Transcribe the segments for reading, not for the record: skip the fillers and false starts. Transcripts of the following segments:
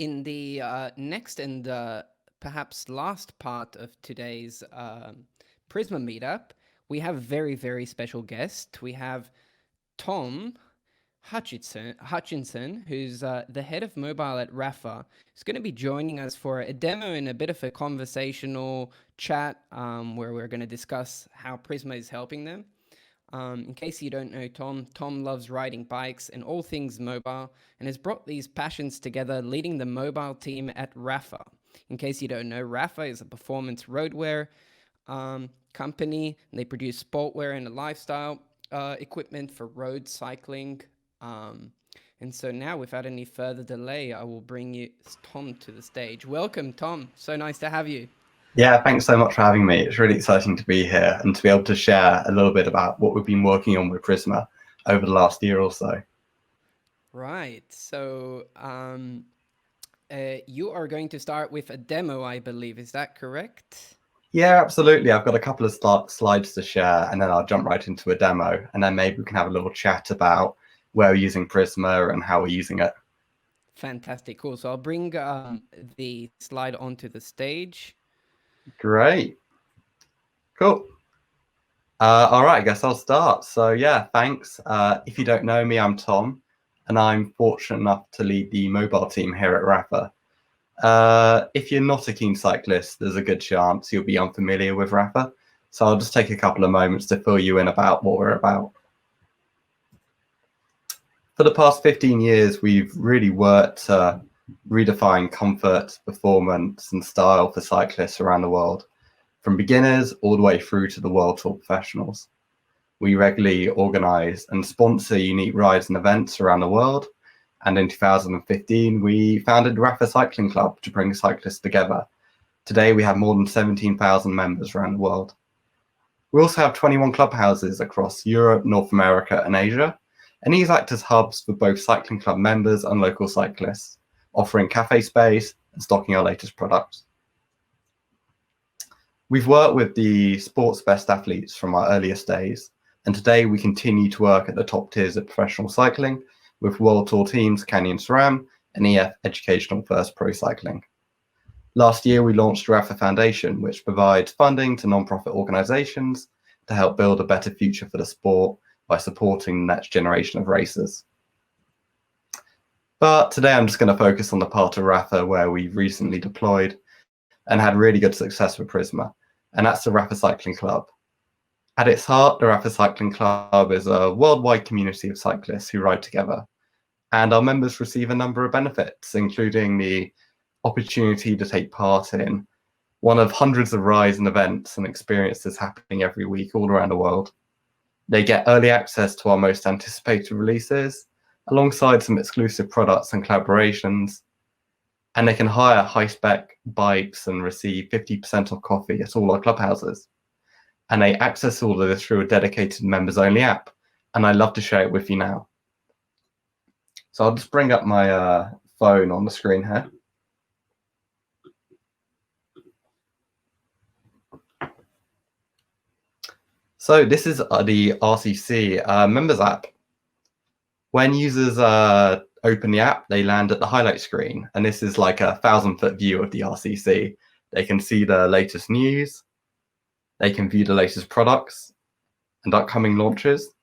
In the next and perhaps last part of today's Prisma meetup, we have a very, very special guest. We have Tom Hutchinson, who's the head of mobile at Rapha, is going to be joining us for a demo and a bit of a conversational chat where we're going to discuss how Prisma is helping them. In case you don't know Tom loves riding bikes and all things mobile and has brought these passions together leading the mobile team at Rapha. In case you don't know, Rapha is a performance roadwear company, and they produce sportwear and lifestyle equipment for road cycling. And so now, without any further delay, I will bring you Tom to the stage. Welcome, Tom. So nice to have you. Yeah, thanks so much for having me. It's really exciting to be here and to be able to share a little bit about what we've been working on with Prisma over the last year or so. Right. So you are going to start with a demo, I believe. Is that correct? Yeah, absolutely. I've got a couple of slides to share, and then I'll jump right into a demo, and then maybe we can have a little chat about where we're using Prisma and how we're using it. Fantastic. Cool. So I'll bring the slide onto the stage. Great. Cool. All right, I guess I'll start. So yeah, thanks. If you don't know me, I'm Tom, and I'm fortunate enough to lead the mobile team here at Rapha. If you're not a keen cyclist, there's a good chance you'll be unfamiliar with Rapha. So I'll just take a couple of moments to fill you in about what we're about. For the past 15 years, we've really worked to redefine comfort, performance, and style for cyclists around the world, from beginners all the way through to the World Tour professionals. We regularly organize and sponsor unique rides and events around the world. And in 2015, we founded Rapha Cycling Club to bring cyclists together. Today, we have more than 17,000 members around the world. We also have 21 clubhouses across Europe, North America, and Asia. And these act as hubs for both cycling club members and local cyclists, offering cafe space and stocking our latest products. We've worked with the sport's best athletes from our earliest days, and today we continue to work at the top tiers of professional cycling with World Tour teams Canyon SRAM and EF Educational First Pro Cycling. Last year, we launched the Rapha Foundation, which provides funding to non-profit organizations to help build a better future for the sport by supporting the next generation of racers. But today I'm just going to focus on the part of Rapha where we've recently deployed and had really good success with Prisma, and that's the Rapha Cycling Club. At its heart, the Rapha Cycling Club is a worldwide community of cyclists who ride together, and our members receive a number of benefits, including the opportunity to take part in one of hundreds of rides and events and experiences happening every week all around the world. They get early access to our most anticipated releases, alongside some exclusive products and collaborations, and they can hire high-spec bikes and receive 50% off coffee at all our clubhouses. And they access all of this through a dedicated members-only app, and I'd love to share it with you now. So I'll just bring up my phone on the screen here. So this is the RCC members app. When users open the app, they land at the highlight screen, and this is like a 1,000-foot view of the RCC. They can see the latest news, they can view the latest products and upcoming launches,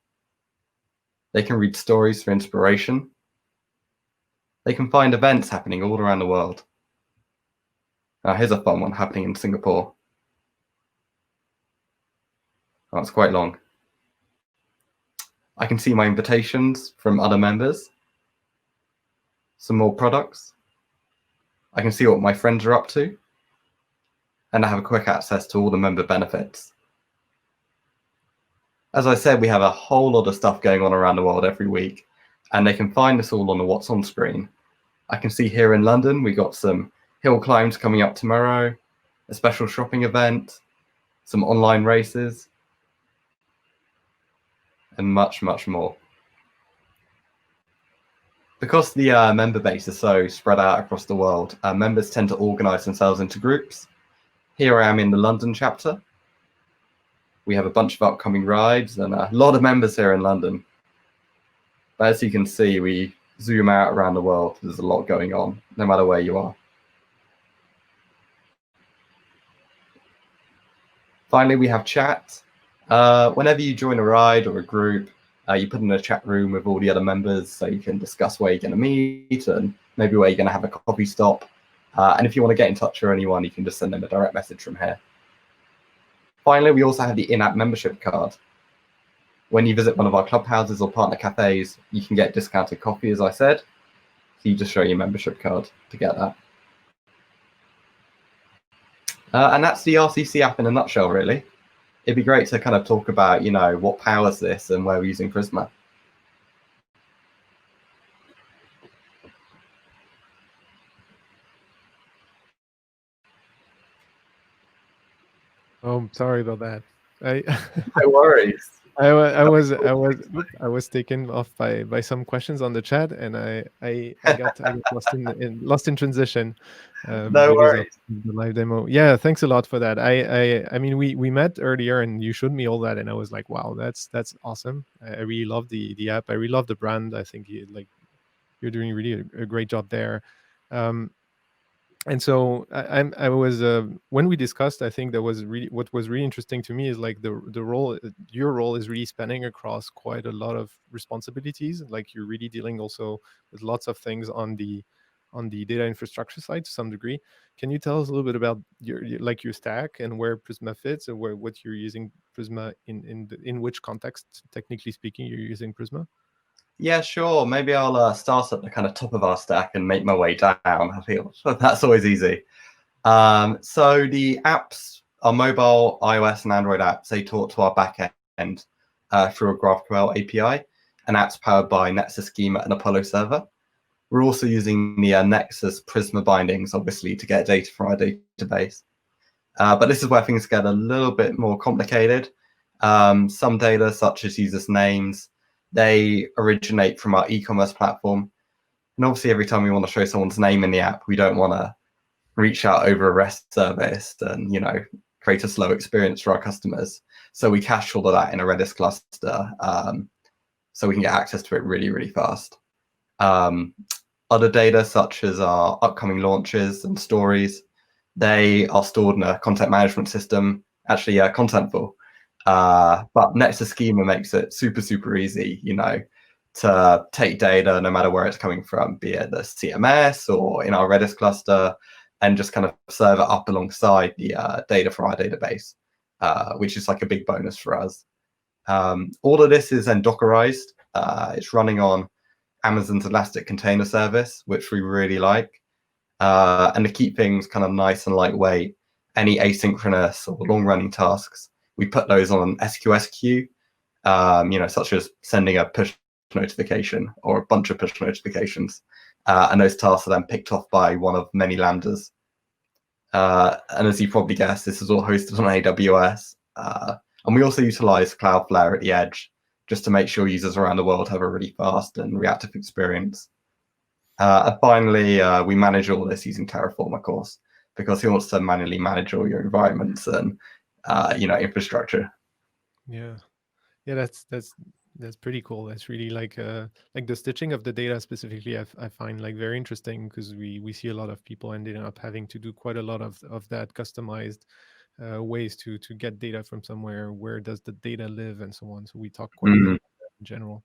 they can read stories for inspiration, they can find events happening all around the world. Here's a fun one happening in Singapore. Oh, it's quite long. I can see my invitations from other members, some more products. I can see what my friends are up to, and I have quick access to all the member benefits. As I said, we have a whole lot of stuff going on around the world every week, and they can find this all on the What's On screen. I can see here in London, we got some hill climbs coming up tomorrow, a special shopping event, some online races, and much, much more. Because the member base is so spread out across the world, members tend to organize themselves into groups. Here I am in the London chapter. We have a bunch of upcoming rides and a lot of members here in London. But as you can see, we zoom out around the world, there's a lot going on, no matter where you are. Finally, we have chat. Whenever you join a ride or a group, you put in a chat room with all the other members so you can discuss where you're going to meet and maybe where you're going to have a coffee stop. And if you want to get in touch with anyone, you can just send them a direct message from here. Finally, we also have the in-app membership card. When you visit one of our clubhouses or partner cafes, you can get discounted coffee, as I said. So you just show your membership card to get that. And that's the RCC app in a nutshell, really. It'd be great to kind of talk about, what powers this and where we're using Prisma. Oh, sorry about that. No worries. I was taken off by some questions on the chat, and I got lost in transition. No because worries. of the live demo. Yeah, thanks a lot for that. I mean, we met earlier, and you showed me all that, and I was like, wow, that's awesome. I really love the app. I really love the brand. I think you're doing really a great job there. And so I was when we discussed, I think that was really what was really interesting to me is like the role, your role is really spanning across quite a lot of responsibilities. Like you're really dealing also with lots of things on the data infrastructure side to some degree. Can you tell us a little bit about your stack and where Prisma fits, and what you're using Prisma in which context, technically speaking, you're using Prisma? Yeah, sure. Maybe I'll start at the kind of top of our stack and make my way down. I feel that's always easy. So the apps, our mobile, iOS, and Android apps, they talk to our back end through a GraphQL API, and that's powered by Nexus Schema and Apollo Server. We're also using the Nexus Prisma bindings, obviously, to get data from our database. But this is where things get a little bit more complicated. Some data, such as users' names, they originate from our e-commerce platform. And obviously, every time we want to show someone's name in the app, we don't want to reach out over a REST service and, create a slow experience for our customers. So we cache all of that in a Redis cluster so we can get access to it really, really fast. Other data, such as our upcoming launches and stories, they are stored in a content management system, actually Contentful. But Nexus Schema makes it super, super easy, to take data no matter where it's coming from, be it the CMS or in our Redis cluster, and just kind of serve it up alongside the data from our database, which is like a big bonus for us. All of this is then Dockerized. It's running on Amazon's Elastic Container Service, which we really like. And to keep things kind of nice and lightweight, any asynchronous or long-running tasks, we put those on an SQS queue, such as sending a push notification or a bunch of push notifications. And those tasks are then picked off by one of many lambdas. And as you probably guessed, this is all hosted on AWS. And we also utilize Cloudflare at the edge, just to make sure users around the world have a really fast and reactive experience. And finally, we manage all this using Terraform, of course, because who wants to manually manage all your environments and infrastructure? Yeah, that's pretty cool. That's really like the stitching of the data specifically. I find like very interesting because we see a lot of people ending up having to do quite a lot of that customized ways to get data from somewhere. Where does the data live and so on? So we talk quite a bit about that in general.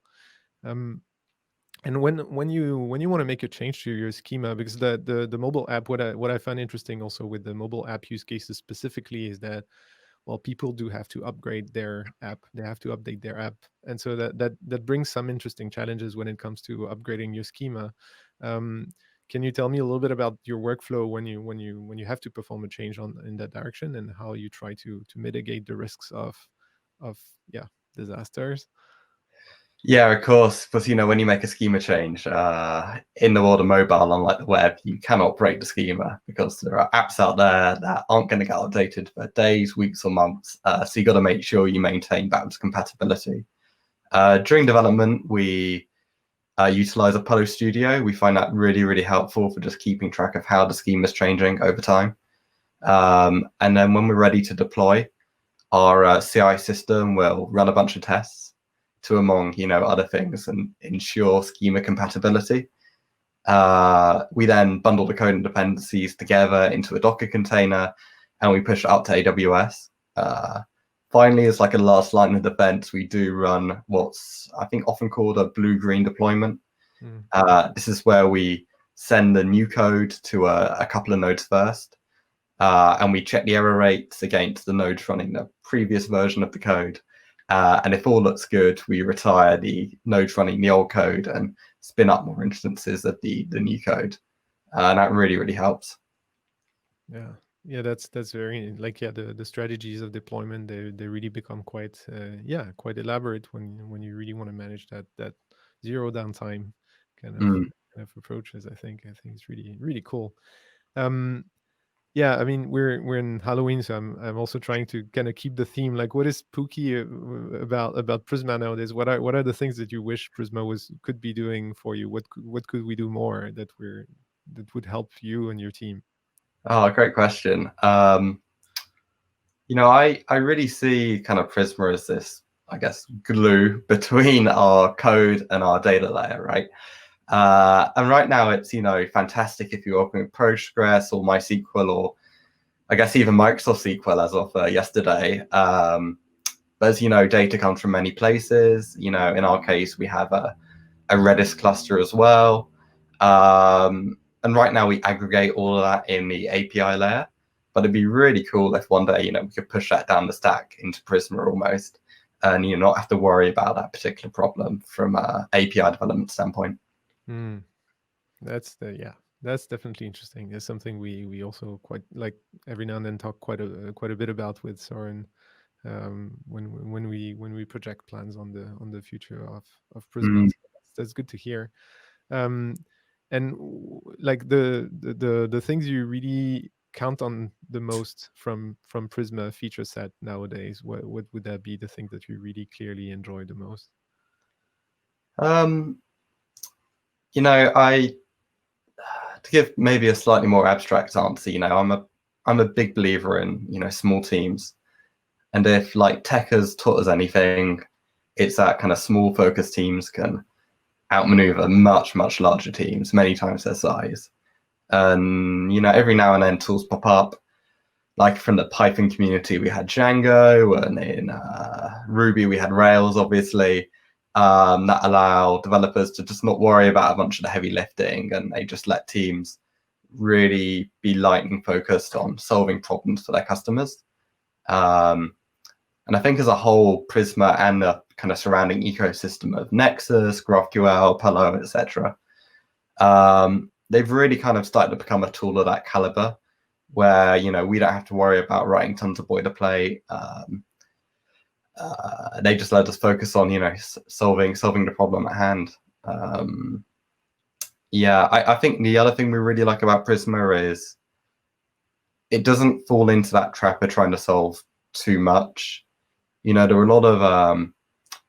And when you want to make a change to your schema, because the mobile app, what I find interesting also with the mobile app use cases specifically is that, well, people do have to upgrade their app. They have to update their app, and so that brings some interesting challenges when it comes to upgrading your schema. Can you tell me a little bit about your workflow when you have to perform a change in that direction, and how you try to mitigate the risks of disasters? Yeah, of course. Because when you make a schema change in the world of mobile, unlike the web, you cannot break the schema because there are apps out there that aren't going to get updated for days, weeks, or months. So you got to make sure you maintain backwards compatibility. During development, we utilize Apollo Studio. We find that really, really helpful for just keeping track of how the schema is changing over time. And then when we're ready to deploy, our CI system will run a bunch of tests to, among other things, and ensure schema compatibility. We then bundle the code and dependencies together into a Docker container, and we push it up to AWS. Finally, as like a last line of defense, we do run what's I think often called a blue-green deployment. This is where we send the new code to a couple of nodes first, and we check the error rates against the nodes running the previous version of the code. And if all looks good, we retire the nodes running the old code and spin up more instances of the new code. And that really, really helps. Yeah, that's very like the strategies of deployment, they really become quite quite elaborate when you really want to manage that zero downtime kind of approaches. I think it's really cool. Yeah, I mean we're in Halloween, so I'm also trying to kind of keep the theme. Like, what is spooky about Prisma nowadays? What are the things that you wish Prisma could be doing for you? What could we do more that would help you and your team? Oh, great question. I really see kind of Prisma as this, I guess, glue between our code and our data layer, right? And right now it's, fantastic if you're working with Postgres or MySQL, or I guess even Microsoft SQL as of yesterday. But as you know, data comes from many places. In our case, we have a Redis cluster as well. And right now we aggregate all of that in the API layer. But it'd be really cool if one day, we could push that down the stack into Prisma almost, and not have to worry about that particular problem from an API development standpoint. That's definitely interesting. It's something we also quite like every now and then talk quite a bit about with Soren, when we project plans on the future of Prisma. So that's good to hear. And like the things you really count on the most from Prisma feature set nowadays, what would that be, the thing that you really clearly enjoy the most? To give maybe a slightly more abstract answer, I'm a big believer in small teams, and if like tech has taught us anything, it's that kind of small focused teams can outmaneuver much larger teams, many times their size. And every now and then tools pop up, like from the Python community we had Django, and in Ruby we had Rails, obviously, that allow developers to just not worry about a bunch of the heavy lifting, and they just let teams really be lightning focused on solving problems for their customers. And I think as a whole, Prisma and the kind of surrounding ecosystem of Nexus, GraphQL, Perl, etc., they've really kind of started to become a tool of that caliber, where we don't have to worry about writing tons of boilerplate. They just let us focus on solving the problem at hand. I think the other thing we really like about Prisma is it doesn't fall into that trap of trying to solve too much. There are a lot of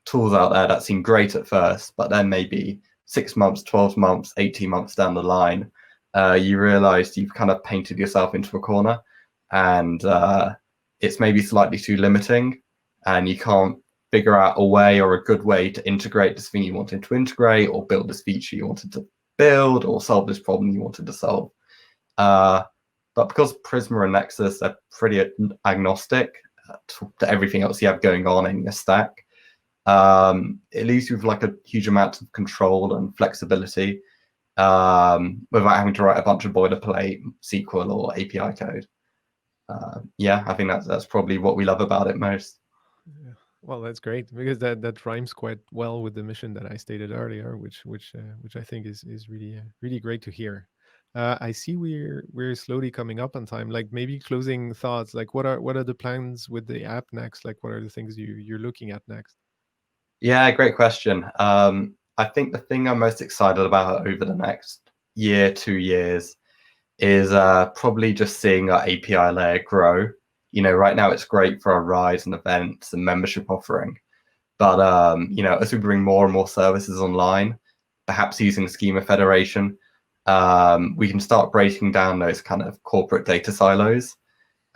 tools out there that seem great at first, but then maybe 6 months, 12 months, 18 months down the line, you realize you've kind of painted yourself into a corner, and it's maybe slightly too limiting, and you can't figure out a way or a good way to integrate this thing you wanted to integrate, or build this feature you wanted to build, or solve this problem you wanted to solve. But because Prisma and Nexus are pretty agnostic to everything else you have going on in your stack, it leaves you with like a huge amount of control and flexibility, without having to write a bunch of boilerplate SQL or API code. I think that's probably what we love about it most. Yeah. Well, that's great, because that rhymes quite well with the mission that I stated earlier, which I think is really great to hear. I see we're slowly coming up on time. Like, maybe closing thoughts. Like, what are the plans with the app next? Like, what are the things you're looking at next? Yeah, great question. I think the thing I'm most excited about over the next year, 2 years, is probably just seeing our API layer grow. Right now it's great for our rides and events and membership offering, but as we bring more and more services online, perhaps using Schema Federation, we can start breaking down those kind of corporate data silos,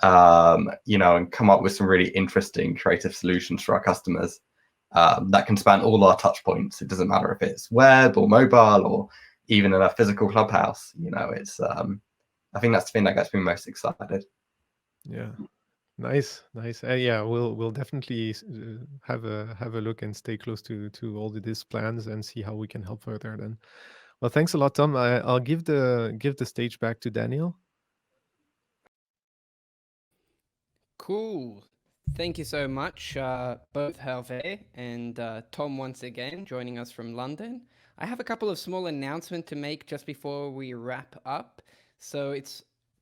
and come up with some really interesting creative solutions for our customers. that can span all our touch points. It doesn't matter if it's web or mobile or even in a physical clubhouse. It's I think that's the thing that gets me most excited. Yeah. Nice. Yeah, we'll definitely have a look and stay close to all these plans and see how we can help further. Then, well, thanks a lot, Tom. I'll give the stage back to Daniel. Cool. Thank you so much, both Hervé and Tom, once again, joining us from London. I have a couple of small announcements to make just before we wrap up. So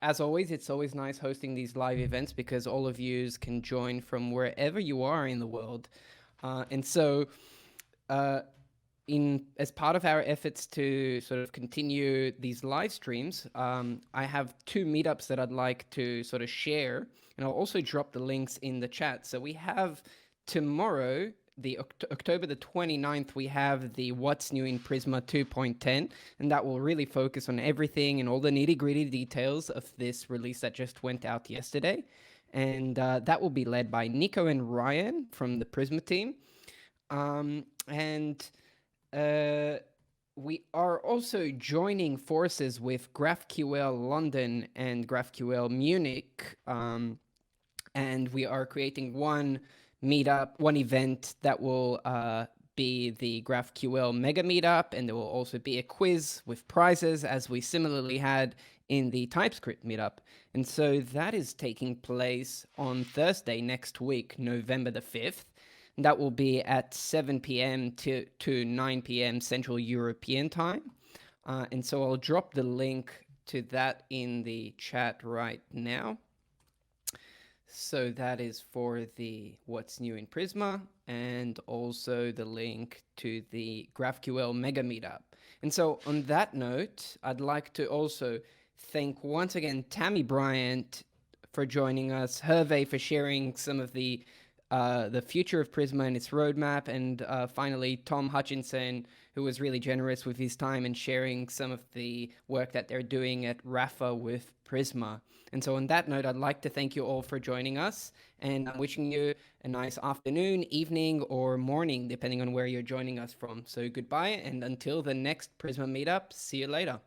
as always, it's always nice hosting these live events because all of you can join from wherever you are in the world. And so as part of our efforts to sort of continue these live streams, I have 2 meetups that I'd like to sort of share, and I'll also drop the links in the chat. So we have tomorrow, the October the 29th, we have the What's New in Prisma 2.10, and that will really focus on everything and all the nitty-gritty details of this release that just went out yesterday. And that will be led by Nico and Ryan from the Prisma team. We are also joining forces with GraphQL London and GraphQL Munich, and we are creating one event that will be the GraphQL Mega Meetup, and there will also be a quiz with prizes, as we similarly had in the TypeScript Meetup. And so that is taking place on Thursday next week, November the 5th. That will be at 7 p.m. to 9 p.m. Central European time. And so I'll drop the link to that in the chat right now. So that is for the What's New in Prisma, and also the link to the GraphQL Mega Meetup. And so on that note, I'd like to also thank once again Tammy Bryant for joining us, Hervé for sharing some of the future of Prisma and its roadmap, and finally Tom Hutchinson, who was really generous with his time and sharing some of the work that they're doing at Rapha with Prisma. And so on that note, I'd like to thank you all for joining us, and I'm wishing you a nice afternoon, evening, or morning, depending on where you're joining us from. So goodbye, and until the next Prisma meetup, see you later.